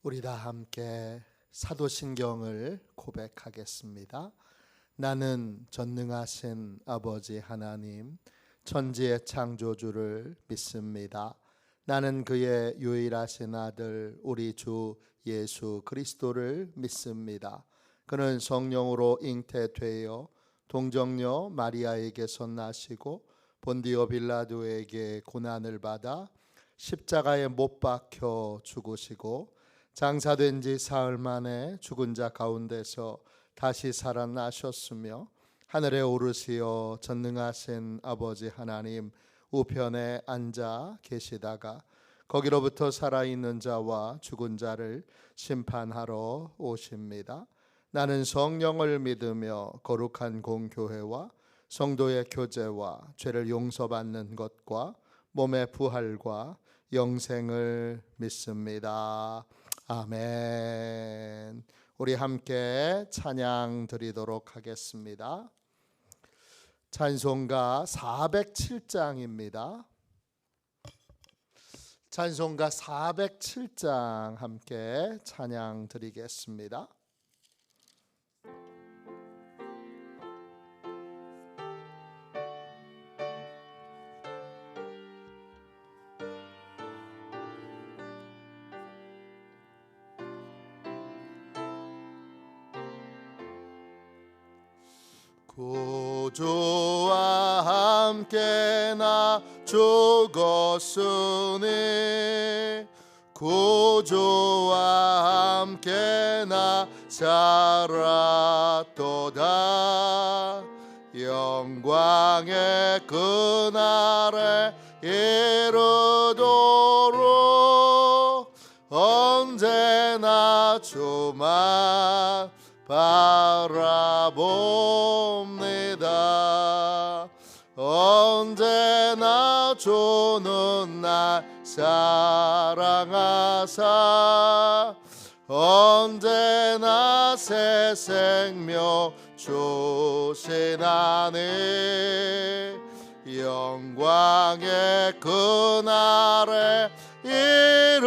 우리 다 함께 사도신경을 고백하겠습니다. 나는 전능하신 아버지 하나님, 천지의 창조주를 믿습니다. 나는 그의 유일하신 아들 우리 주 예수 그리스도를 믿습니다. 그는 성령으로 잉태되어 동정녀 마리아에게서 나시고 본디오 빌라도에게 고난을 받아 십자가에 못 박혀 죽으시고 장사된 지 사흘 만에 죽은 자 가운데서 다시 살아나셨으며 하늘에 오르시어 전능하신 아버지 하나님 우편에 앉아 계시다가 거기로부터 살아있는 자와 죽은 자를 심판하러 오십니다. 나는 성령을 믿으며 거룩한 공교회와 성도의 교제와 죄를 용서받는 것과 몸의 부활과 영생을 믿습니다. 아멘. 우리 함께 찬양 드리도록 하겠습니다. 찬송가 407장입니다. 찬송가 407장 함께 찬양 드리겠습니다. 구주와 함께 나 죽었으니 구주와 함께 나 살았도다. 영광의 그날에 이르도록 언제나 주만 바라봅니다. 언제나 주는 날 사랑하사 언제나 새 생명 주시나니 영광의 그날에 이르도록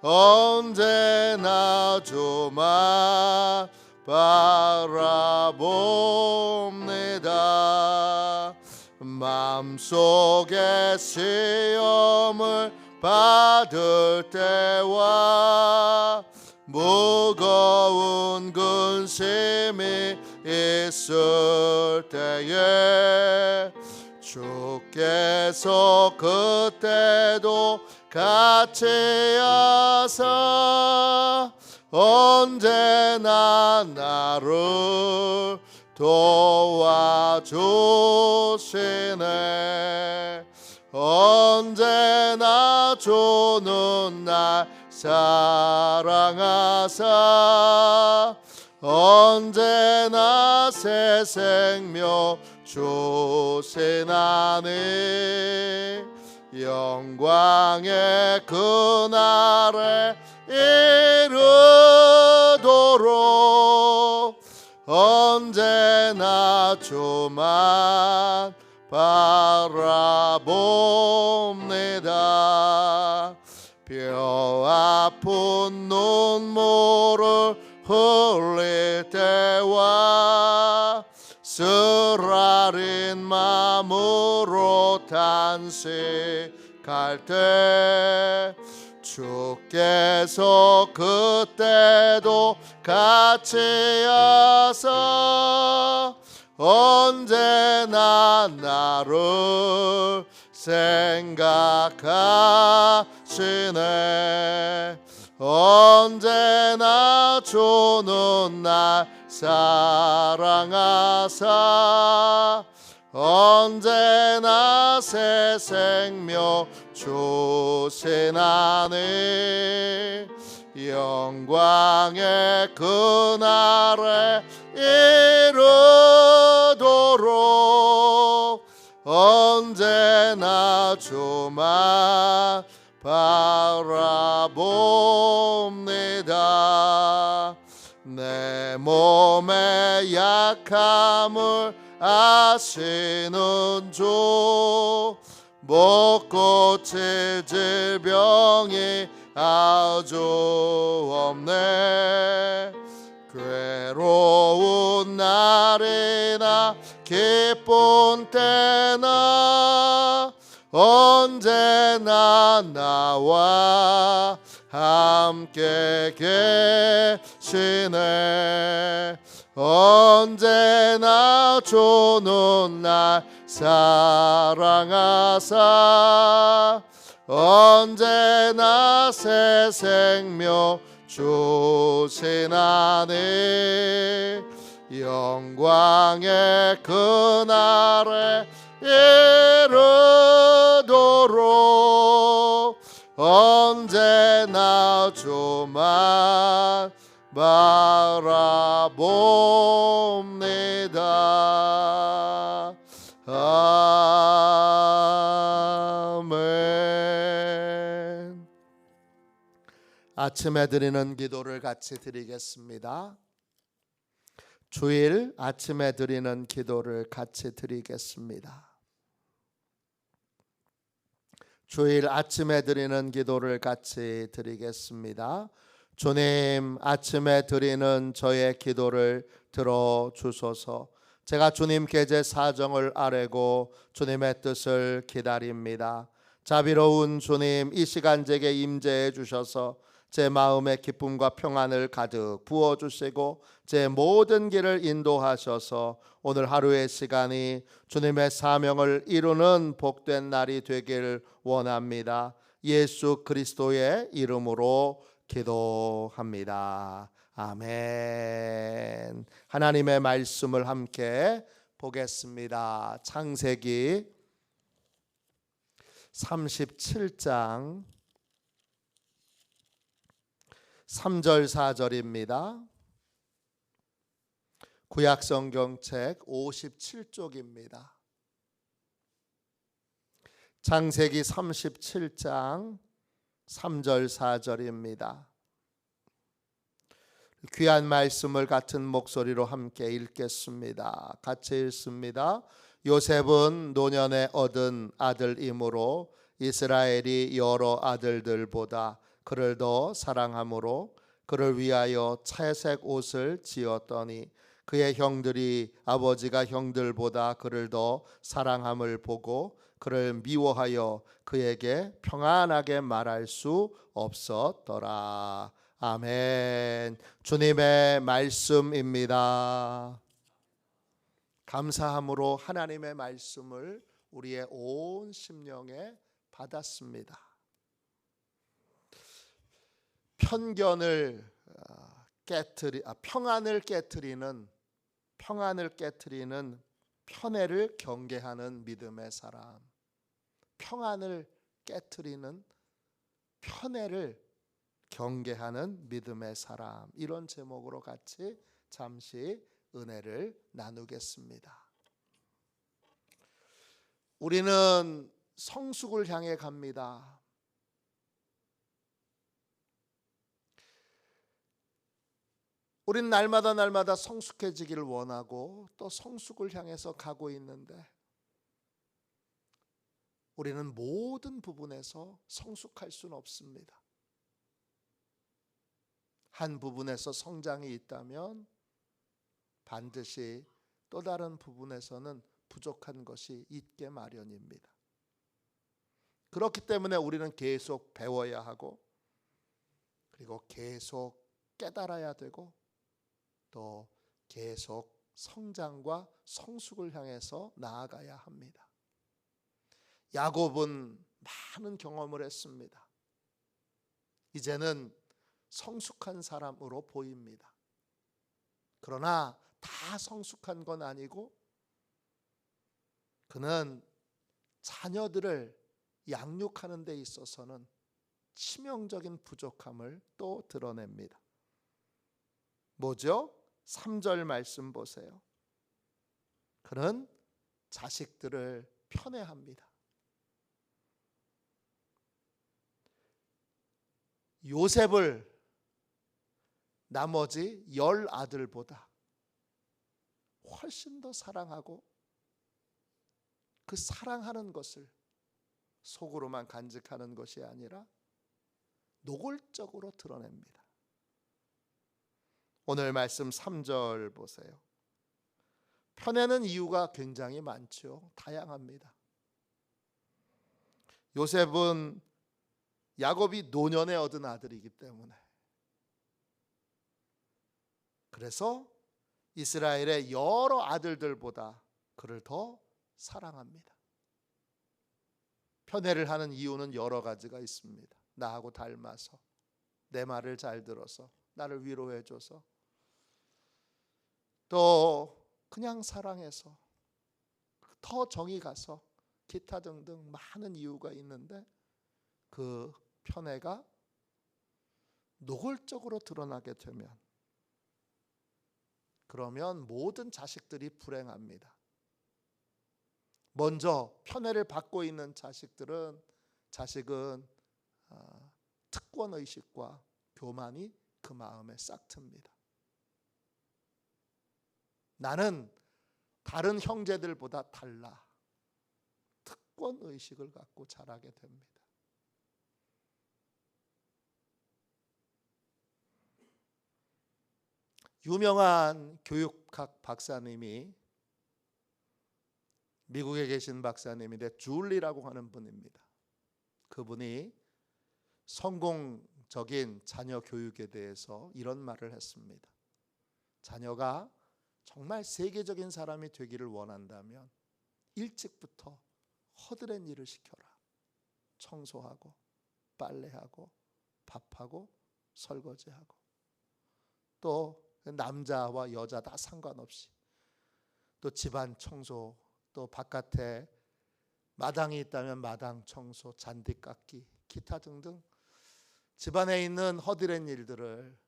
언제나 주만 바라봅니다. 마음속에 시험을 받을 때와 무거운 근심이 있을 때에 주께서 그때도 같이 하사 언제나 나를 도와주시네. 언제나 주는 날 사랑하사 언제나 새 생명 주시나니 영광의 그날에 이르도록 언제나 주만 바라봅니다. 뼈 아픈 눈물을 흘릴 때와 쓰라린 마음으로 탄식할 때 주께서 그때도 같이 하사 언제나 나를 생각하시네. 언제나 주는 날 사랑하사 언제나 새 생명 주시나니 영광의 그날에 이르도록 언제나 주만 바라봅니다. 내 몸의 약함을 아시는 주 못 고칠 질병이 아주 없네. 괴로운 날이나 기쁜 때나 언제나 나와 함께 계시네. 언제나 주는 날 사랑하사 언제나 새 생명 주시나니 영광의 그날에 이르도록 언제나 주만 바라봅니다. 아멘. 아침에 드리는 기도를 같이 드리겠습니다. 주일 아침에 드리는 기도를 같이 드리겠습니다. 주일 아침에 드리는 기도를 같이 드리겠습니다. 주님, 아침에 드리는 저의 기도를 들어주소서. 제가 주님께 제 사정을 아뢰고 주님의 뜻을 기다립니다. 자비로운 주님, 이 시간 제게 임재해 주셔서 제 마음에 기쁨과 평안을 가득 부어주시고 제 모든 길을 인도하셔서 오늘 하루의 시간이 주님의 사명을 이루는 복된 날이 되길 원합니다. 예수 그리스도의 이름으로 기도합니다. 아멘. 하나님의 말씀을 함께 보겠습니다. 창세기 37장 3절 4절입니다. 구약성경책 57쪽입니다. 창세기 37장 3절 4절입니다. 귀한 말씀을 같은 목소리로 함께 읽겠습니다. 같이 읽습니다. 요셉은 노년에 얻은 아들이므로 이스라엘이 여러 아들들보다 그를 더 사랑함으로 그를 위하여 채색 옷을 지었더니 그의 형들이 아버지가 형들보다 그를 더 사랑함을 보고 그를 미워하여 그에게 평안하게 말할 수 없었더라. 아멘. 주님의 말씀입니다. 감사함으로 하나님의 말씀을 우리의 온 심령에 받았습니다. 편견을 평안을 깨트리는 편애를 경계하는 믿음의 사람. 평안을 깨트리는 편애를 경계하는 믿음의 사람. 이런 제목으로 같이 잠시 은혜를 나누겠습니다. 우리는 성숙을 향해 갑니다. 우린 날마다 성숙해지기를 원하고 또 성숙을 향해서 가고 있는데 우리는 모든 부분에서 성숙할 수는 없습니다. 한 부분에서 성장이 있다면 반드시 또 다른 부분에서는 부족한 것이 있게 마련입니다. 그렇기 때문에 우리는 계속 배워야 하고 그리고 계속 깨달아야 되고 또 계속 성장과 성숙을 향해서 나아가야 합니다. 야곱은 많은 경험을 했습니다. 이제는 성숙한 사람으로 보입니다. 그러나 다 성숙한 건 아니고 그는 자녀들을 양육하는 데 있어서는 치명적인 부족함을 또 드러냅니다. 뭐죠? 3절 말씀 보세요. 그는 자식들을 편애합니다. 요셉을 나머지 10아들보다 훨씬 더 사랑하고 그 사랑하는 것을 속으로만 간직하는 것이 아니라 노골적으로 드러냅니다. 오늘 말씀 3절 보세요. 펴내는 이유가 굉장히 많죠. 다양합니다. 요셉은 야곱이 노년에 얻은 아들이기 때문에, 그래서 이스라엘의 여러 아들들보다 그를 더 사랑합니다. 편애를 하는 이유는 여러 가지가 있습니다. 나하고 닮아서, 내 말을 잘 들어서, 나를 위로해줘서, 또 그냥 사랑해서, 더 정이 가서, 기타 등등 많은 이유가 있는데 그 편애가 노골적으로 드러나게 되면, 그러면 모든 자식들이 불행합니다. 먼저 편애를 받고 있는 자식은 특권의식과 교만이 그 마음에 싹 틉니다. 나는 다른 형제들보다 달라. 특권의식을 갖고 자라게 됩니다. 유명한 교육학 박사님이, 미국에 계신 박사님인데 줄리라고 하는 분입니다. 그분이 성공적인 자녀 교육에 대해서 이런 말을 했습니다. 자녀가 정말 세계적인 사람이 되기를 원한다면 일찍부터 허드렛 일을 시켜라. 청소하고 빨래하고 밥하고 설거지하고, 또 남자와 여자 다 상관없이 또 집안 청소, 또 바깥에 마당이 있다면 마당 청소, 잔디 깎기, 기타 등등 집안에 있는 허드렛 일들을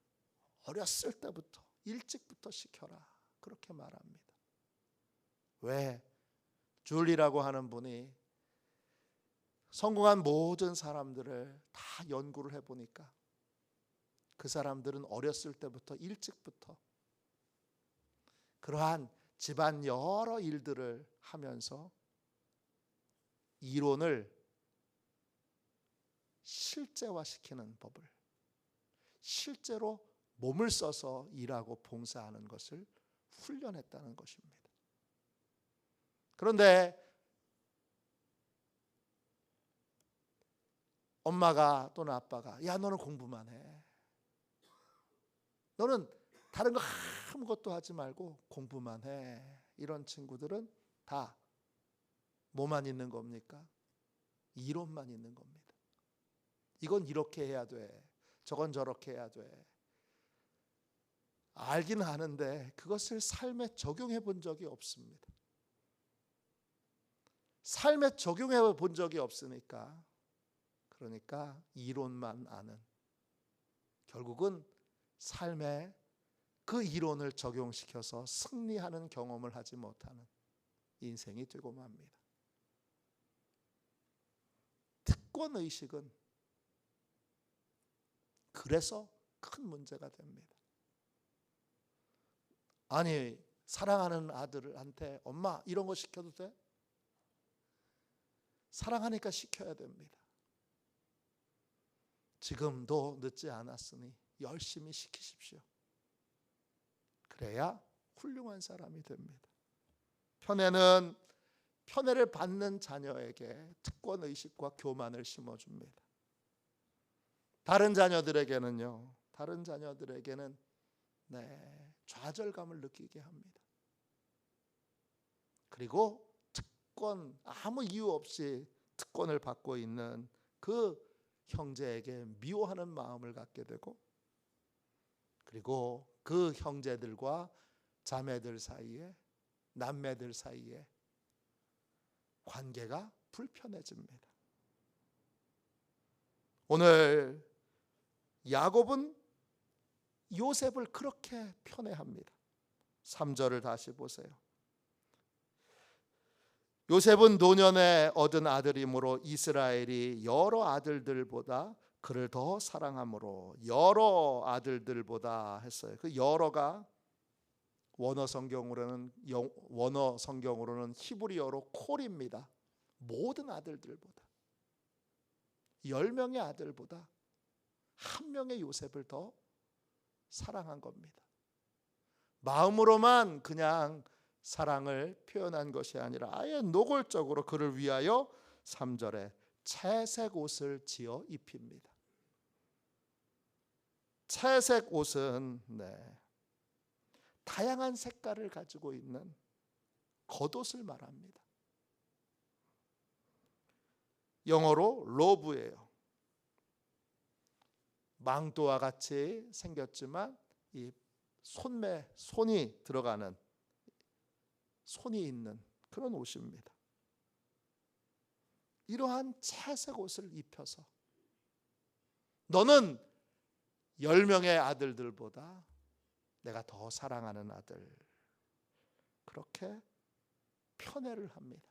어렸을 때부터 일찍부터 시켜라. 그렇게 말합니다. 왜? 줄리라고 하는 분이 성공한 모든 사람들을 다 연구를 해보니까 그 사람들은 어렸을 때부터 일찍부터 그러한 집안 여러 일들을 하면서 이론을 실제화시키는 법을, 실제로 몸을 써서 일하고 봉사하는 것을 훈련했다는 것입니다. 그런데 엄마가 또는 아빠가, 야, 너는 공부만 해. 너는 다른 거 아무것도 하지 말고 공부만 해. 이런 친구들은 다 뭐만 있는 겁니까? 이론만 있는 겁니다. 이건 이렇게 해야 돼. 저건 저렇게 해야 돼. 알긴 아는데 그것을 삶에 적용해 본 적이 없습니다. 삶에 적용해 본 적이 없으니까, 그러니까 이론만 아는, 결국은 삶에 그 이론을 적용시켜서 승리하는 경험을 하지 못하는 인생이 되고 맙니다. 특권의식은 그래서 큰 문제가 됩니다. 아니, 사랑하는 아들한테 엄마 이런 거 시켜도 돼? 사랑하니까 시켜야 됩니다. 지금도 늦지 않았으니 열심히 시키십시오. 그래야 훌륭한 사람이 됩니다. 편애는 편애를 받는 자녀에게 특권의식과 교만을 심어줍니다. 다른 자녀들에게는요, 좌절감을 느끼게 합니다. 그리고 아무 이유 없이 특권을 받고 있는 그 형제에게 미워하는 마음을 갖게 되고, 그리고 그 형제들과 자매들 사이에, 남매들 사이에 관계가 불편해집니다. 오늘 야곱은 요셉을 그렇게 편애합니다. 3절을 다시 보세요. 요셉은 노년에 얻은 아들이므로 이스라엘이 여러 아들들보다 그를 더 사랑함으로, 여러 아들들보다 했어요. 그 여러가 원어 성경으로는 히브리어로 콜입니다. 모든 아들들보다. 10명의 아들보다 한 명의 요셉을 더 사랑한 겁니다. 마음으로만 그냥 사랑을 표현한 것이 아니라 아예 노골적으로 그를 위하여 3절에 채색 옷을 지어 입힙니다. 채색 옷은 다양한 색깔을 가지고 있는 겉옷을 말합니다. 영어로 로브예요. 망토와 같이 생겼지만 이 손이 들어가는, 손이 있는 그런 옷입니다. 이러한 채색 옷을 입혀서 너는 10명의 아들들보다 내가 더 사랑하는 아들, 그렇게 편애를 합니다.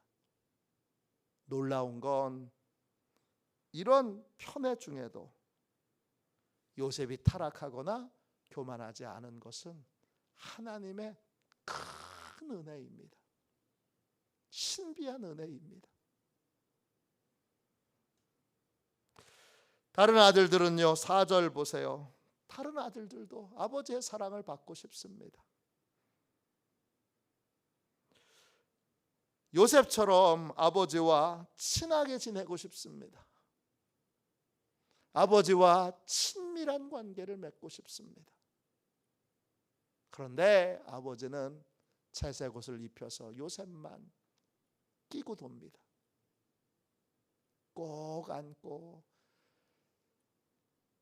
놀라운 건 이런 편애 중에도 요셉이 타락하거나 교만하지 않은 것은 하나님의 큰 은혜입니다. 신비한 은혜입니다. 다른 아들들은요, 4절 보세요. 다른 아들들도 아버지의 사랑을 받고 싶습니다. 요셉처럼 아버지와 친하게 지내고 싶습니다. 아버지와 친밀한 관계를 맺고 싶습니다. 그런데 아버지는 채색 옷을 입혀서 요셉만 끼고 돕니다. 꼭 안고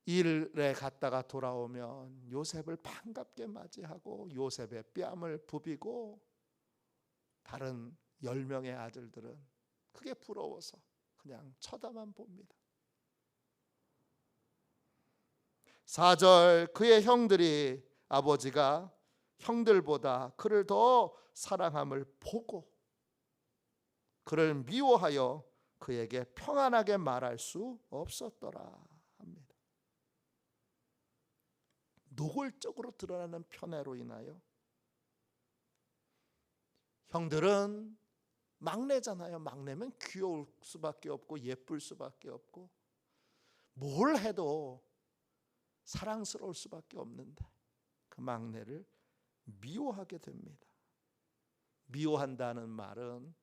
일에 갔다가 돌아오면 요셉을 반갑게 맞이하고 요셉의 뺨을 부비고, 다른 10명의 아들들은 그게 부러워서 그냥 쳐다만 봅니다. 4절, 그의 형들이 아버지가 형들보다 그를 더 사랑함을 보고 그를 미워하여 그에게 평안하게 말할 수 없었더라 합니다. 노골적으로 드러나는 편애로 인하여 형들은 막내잖아요. 막내면 귀여울 수밖에 없고 예쁠 수밖에 없고 뭘 해도 사랑스러울 수밖에 없는데 그 막내를 미워하게 됩니다. 미워한다는 말은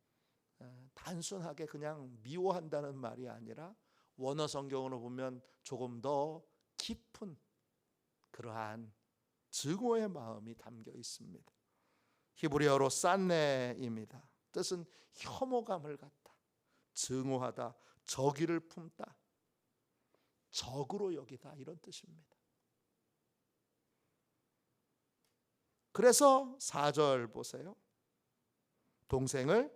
단순하게 그냥 미워한다는 말이 아니라 원어 성경으로 보면 조금 더 깊은 그러한 증오의 마음이 담겨 있습니다. 히브리어로 산네입니다. 뜻은 혐오감을 갖다, 증오하다, 적의를 품다, 적으로 여기다, 이런 뜻입니다. 그래서 4절 보세요. 동생을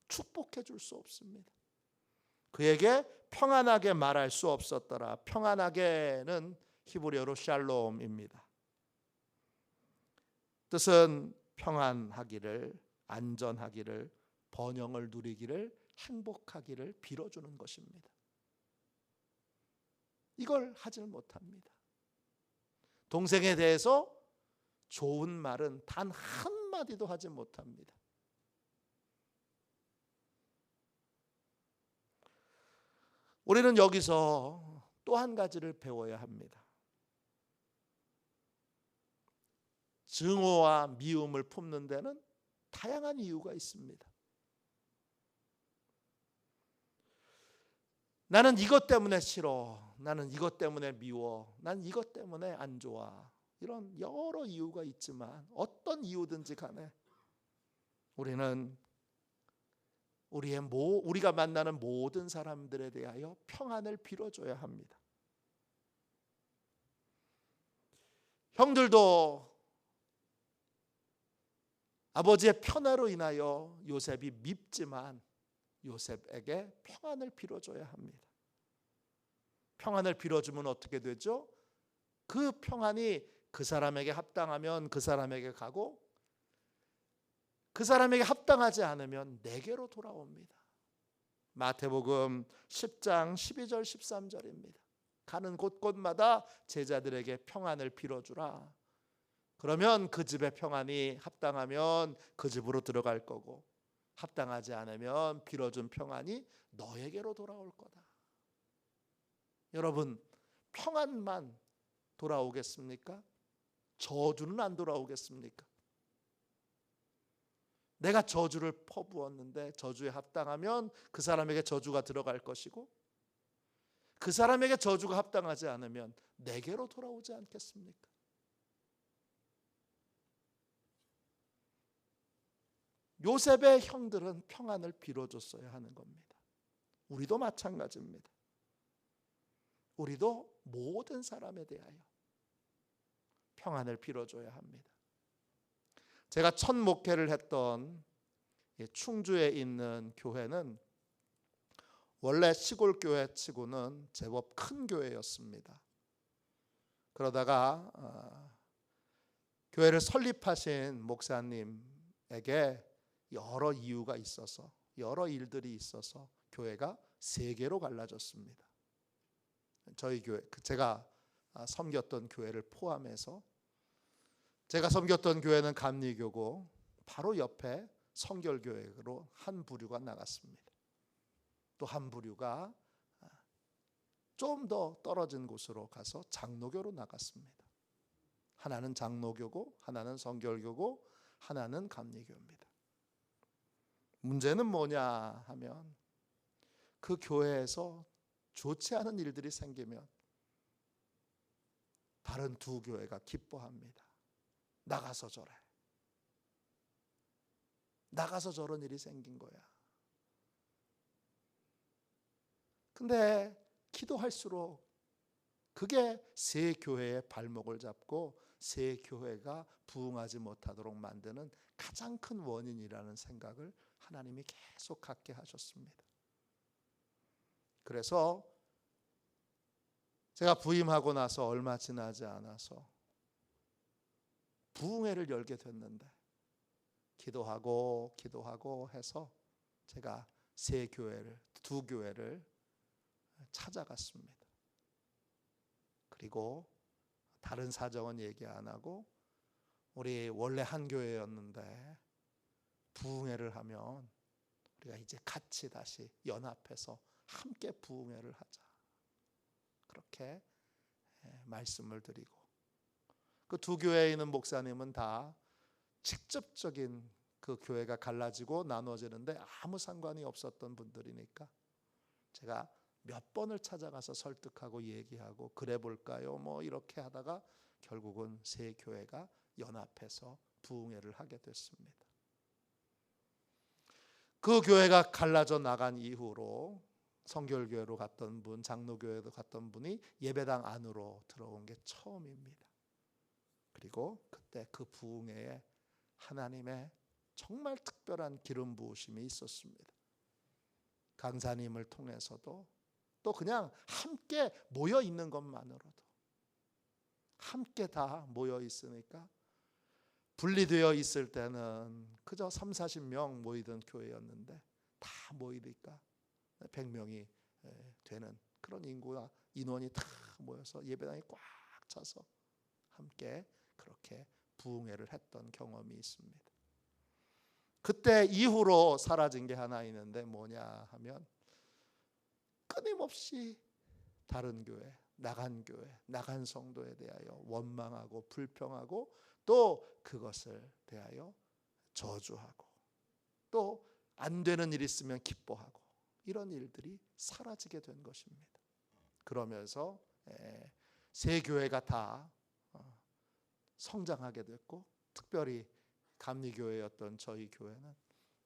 축복해 줄 수 없습니다. 그에게 평안하게 말할 수 없었더라. 평안하게는 히브리어로 샬롬입니다. 뜻은 평안하기를, 안전하기를, 번영을 누리기를, 행복하기를 빌어주는 것입니다. 이걸 하질 못합니다. 동생에 대해서 좋은 말은 단 한마디도 하지 못합니다. 우리는 여기서 또 한 가지를 배워야 합니다. 증오와 미움을 품는 데는 다양한 이유가 있습니다. 나는 이것 때문에 싫어, 나는 이것 때문에 미워, 난 이것 때문에 안 좋아, 이런 여러 이유가 있지만 어떤 이유든지 간에 우리는 우리가 만나는 모든 사람들에 대하여 평안을 빌어줘야 합니다. 형들도 아버지의 편애로 인하여 요셉이 밉지만 요셉에게 평안을 빌어줘야 합니다. 평안을 빌어주면 어떻게 되죠? 그 평안이 그 사람에게 합당하면 그 사람에게 가고, 그 사람에게 합당하지 않으면 내게로 돌아옵니다. 마태복음 10장 12절 13절입니다. 가는 곳곳마다 제자들에게 평안을 빌어주라. 그러면 그 집의 평안이 합당하면 그 집으로 들어갈 거고, 합당하지 않으면 빌어준 평안이 너에게로 돌아올 거다. 여러분, 평안만 돌아오겠습니까? 저주는 안 돌아오겠습니까? 내가 저주를 퍼부었는데 저주에 합당하면 그 사람에게 저주가 들어갈 것이고, 그 사람에게 저주가 합당하지 않으면 내게로 돌아오지 않겠습니까? 요셉의 형들은 평안을 빌어줬어야 하는 겁니다. 우리도 마찬가지입니다. 우리도 모든 사람에 대하여 평안을 빌어줘야 합니다. 제가 첫 목회를 했던 충주에 있는 교회는 원래 시골 교회 치고는 제법 큰 교회였습니다. 그러다가 교회를 설립하신 목사님에게 여러 이유가 있어서, 여러 일들이 있어서 교회가 세 개로 갈라졌습니다. 저희 교회, 제가 섬겼던 교회를 포함해서, 제가 섬겼던 교회는 감리교고 바로 옆에 성결교회로 한 부류가 나갔습니다. 또 한 부류가 좀 더 떨어진 곳으로 가서 장로교로 나갔습니다. 하나는 장로교고, 하나는 성결교고, 하나는 감리교입니다. 문제는 뭐냐 하면, 그 교회에서 좋지 않은 일들이 생기면 다른 두 교회가 기뻐합니다. 나가서 저래. 나가서 저런 일이 생긴 거야. 근데 기도할수록 그게 새 교회의 발목을 잡고 새 교회가 부흥하지 못하도록 만드는 가장 큰 원인이라는 생각을 하나님이 계속 갖게 하셨습니다. 그래서 제가 부임하고 나서 얼마 지나지 않아서 부흥회를 열게 됐는데, 기도하고 해서 제가 두 교회를 찾아갔습니다. 그리고 다른 사정은 얘기 안 하고, 우리 원래 한 교회였는데 부흥회를 하면 우리가 이제 같이 다시 연합해서 함께 부흥회를 하자, 그렇게 말씀을 드리고, 그 두 교회에 있는 목사님은 다 직접적인 그 교회가 갈라지고 나눠지는데 아무 상관이 없었던 분들이니까 제가 몇 번을 찾아가서 설득하고 얘기하고 그래 볼까요? 뭐 이렇게 하다가 결국은 세 교회가 연합해서 부흥회를 하게 됐습니다. 그 교회가 갈라져 나간 이후로 성결교회로 갔던 분, 장로교회도 갔던 분이 예배당 안으로 들어온 게 처음입니다. 그리고 그때 그 부흥회에 하나님의 정말 특별한 기름 부으심이 있었습니다. 강사님을 통해서도, 또 그냥 함께 모여 있는 것만으로도, 함께 다 모여 있으니까, 분리되어 있을 때는 그저 30-40명 모이던 교회였는데 다 모이니까 100명이 되는 그런 인원이 다 모여서 예배당이 꽉 차서 함께 그렇게 부흥회를 했던 경험이 있습니다. 그때 이후로 사라진 게 하나 있는데 뭐냐 하면, 끊임없이 다른 교회, 나간 성도에 대하여 원망하고 불평하고, 또 그것을 대하여 저주하고, 또 안 되는 일 있으면 기뻐하고, 이런 일들이 사라지게 된 것입니다. 그러면서 세 교회가 다 성장하게 됐고, 특별히 감리교회였던 저희 교회는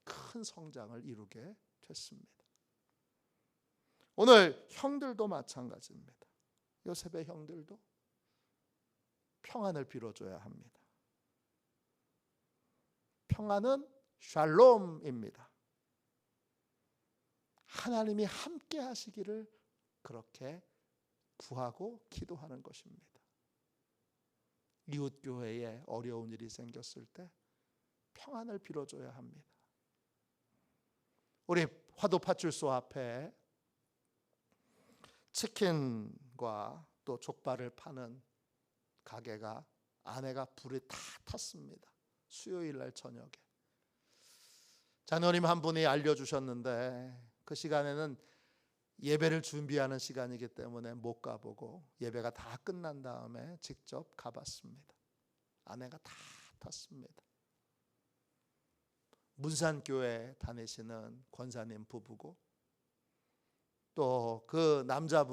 큰 성장을 이루게 됐습니다. 오늘 형들도 마찬가지입니다. 요셉의 형들도 평안을 빌어줘야 합니다. 평안은 샬롬입니다. 하나님이 함께 하시기를 그렇게 구하고 기도하는 것입니다. 이웃교회에 어려운 일이 생겼을 때 평안을 빌어줘야 합니다. 우리 화도파출소 앞에 치킨과 또 족발을 파는 가게가 아내가 불이 다 탔습니다. 수요일 날 저녁에. 자녀님 한 분이 알려주셨는데, 그 시간에는 예배를 준비하는 시간이기 때문에 못 가보고 예배가 다 끝난 다음에 직접 가봤습니다. 아내가 다 탔습니다. 문산교회 다니시는 권사님 부부고, 또 그 남자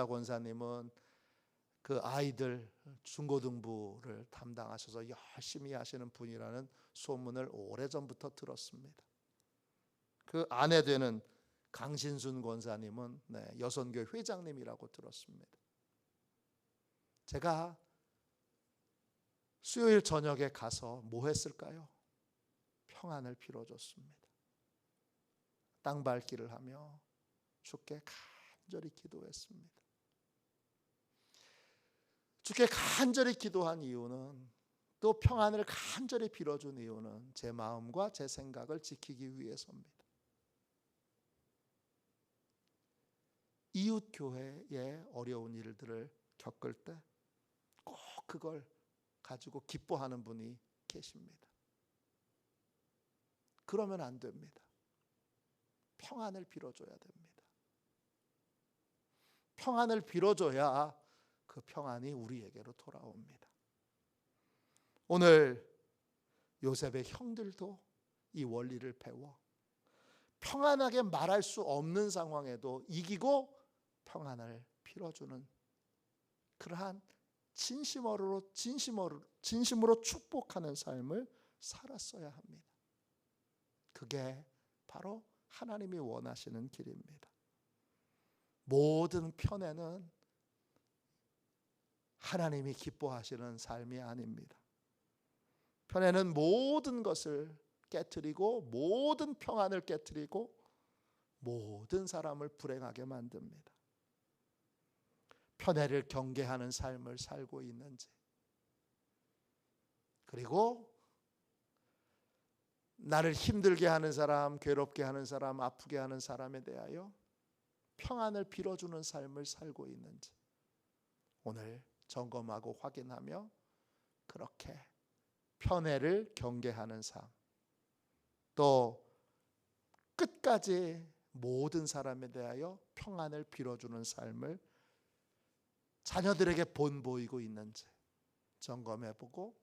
권사님은 그 아이들 중고등부를 담당하셔서 열심히 하시는 분이라는 소문을 오래전부터 들었습니다. 그 아내 되는 강신순 권사님은 여선교회 회장님이라고 들었습니다. 제가 수요일 저녁에 가서 뭐 했을까요? 평안을 빌어줬습니다. 땅밟기를 하며 주께 간절히 기도했습니다. 주께 간절히 기도한 이유는, 또 평안을 간절히 빌어준 이유는 제 마음과 제 생각을 지키기 위해서입니다. 이웃 교회의 어려운 일들을 겪을 때 꼭 그걸 가지고 기뻐하는 분이 계십니다. 그러면 안 됩니다. 평안을 빌어줘야 됩니다. 평안을 빌어줘야 그 평안이 우리에게로 돌아옵니다. 오늘 요셉의 형들도 이 원리를 배워 평안하게 말할 수 없는 상황에도 이기고 평안을 빌어주는 그러한 진심으로 축복하는 삶을 살았어야 합니다. 그게 바로 하나님이 원하시는 길입니다. 모든 편애는 하나님이 기뻐하시는 삶이 아닙니다. 편애는 모든 것을 깨트리고 모든 평안을 깨트리고 모든 사람을 불행하게 만듭니다. 편애를 경계하는 삶을 살고 있는지, 그리고 나를 힘들게 하는 사람, 괴롭게 하는 사람, 아프게 하는 사람에 대하여 평안을 빌어주는 삶을 살고 있는지 오늘 점검하고 확인하며 그렇게 편애를 경계하는 삶, 또 끝까지 모든 사람에 대하여 평안을 빌어주는 삶을 자녀들에게 본보이고 있는지 점검해보고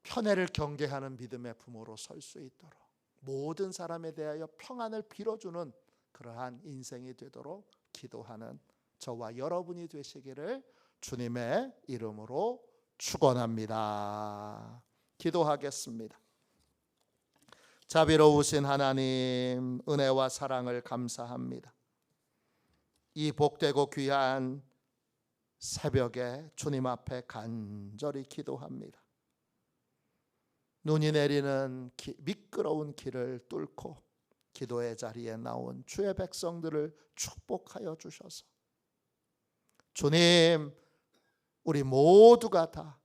편애를 경계하는 믿음의 부모로 설 수 있도록 모든 사람에 대하여 평안을 빌어주는 그러한 인생이 되도록 기도하는 저와 여러분이 되시기를 주님의 이름으로 축원합니다. 기도하겠습니다. 자비로우신 하나님, 은혜와 사랑을 감사합니다. 이 복되고 귀한 새벽에 주님 앞에 간절히 기도합니다. 눈이 내리는 미끄러운 길을 뚫고 기도의 자리에 나온 주의 백성들을 축복하여 주셔서 주님, 우리 모두가 다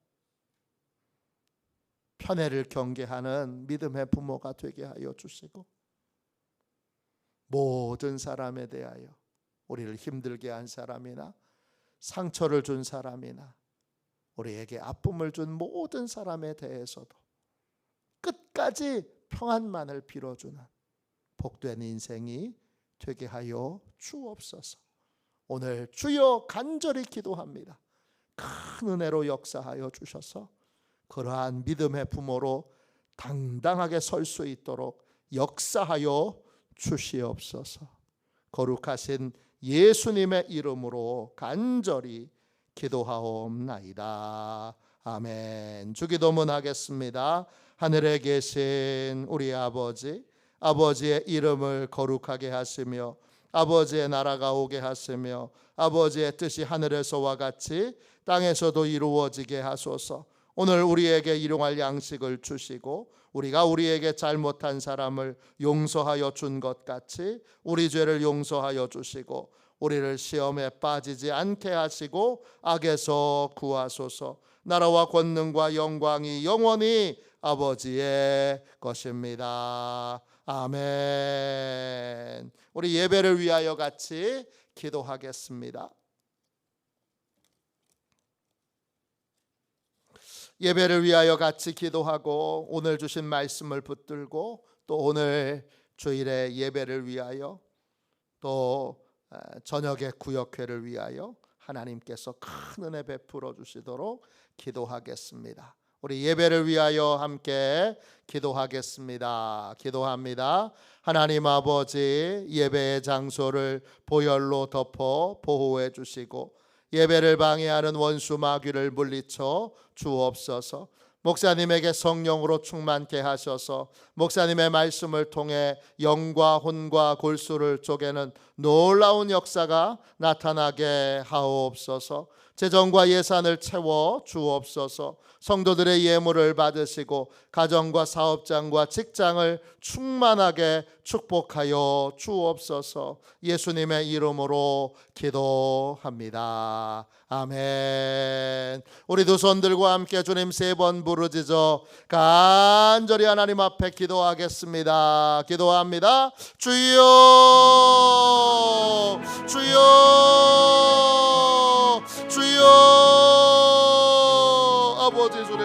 편애를 경계하는 믿음의 부모가 되게 하여 주시고 모든 사람에 대하여 우리를 힘들게 한 사람이나 상처를 준 사람이나 우리에게 아픔을 준 모든 사람에 대해서도 끝까지 평안만을 빌어주는 복된 인생이 되게 하여 주옵소서. 오늘 주여 간절히 기도합니다. 큰 은혜로 역사하여 주셔서 그러한 믿음의 부모로 당당하게 설 수 있도록 역사하여 주시옵소서. 거룩하신 예수님의 이름으로 간절히 기도하옵나이다. 아멘. 주기도문 하겠습니다. 하늘에 계신 우리 아버지, 아버지의 이름을 거룩하게 하시며 아버지의 나라가 오게 하시며 아버지의 뜻이 하늘에서와 같이 땅에서도 이루어지게 하소서. 오늘 우리에게 일용할 양식을 주시고 우리가 우리에게 잘못한 사람을 용서하여 준 것 같이 우리 죄를 용서하여 주시고 우리를 시험에 빠지지 않게 하시고 악에서 구하소서. 나라와 권능과 영광이 영원히 아버지의 것입니다. 아멘. 우리 예배를 위하여 같이 기도하겠습니다. 예배를 위하여 같이 기도하고 오늘 주신 말씀을 붙들고 또 오늘 주일의 예배를 위하여 또 저녁의 구역회를 위하여 하나님께서 큰 은혜 베풀어 주시도록 기도하겠습니다. 우리 예배를 위하여 함께 기도하겠습니다. 기도합니다. 하나님 아버지, 예배의 장소를 보혈로 덮어 보호해 주시고 예배를 방해하는 원수 마귀를 물리쳐 주옵소서. 목사님에게 성령으로 충만케 하셔서 목사님의 말씀을 통해 영과 혼과 골수를 쪼개는 놀라운 역사가 나타나게 하옵소서. 재정과 예산을 채워 주옵소서. 성도들의 예물을 받으시고 가정과 사업장과 직장을 충만하게 축복하여 주옵소서. 예수님의 이름으로 기도합니다. 아멘. 우리 두 손 들고 함께 주님 3번 부르짖어 간절히 하나님 앞에 기도하겠습니다. 기도합니다. 주여, 주여, 주여. 아버지 주님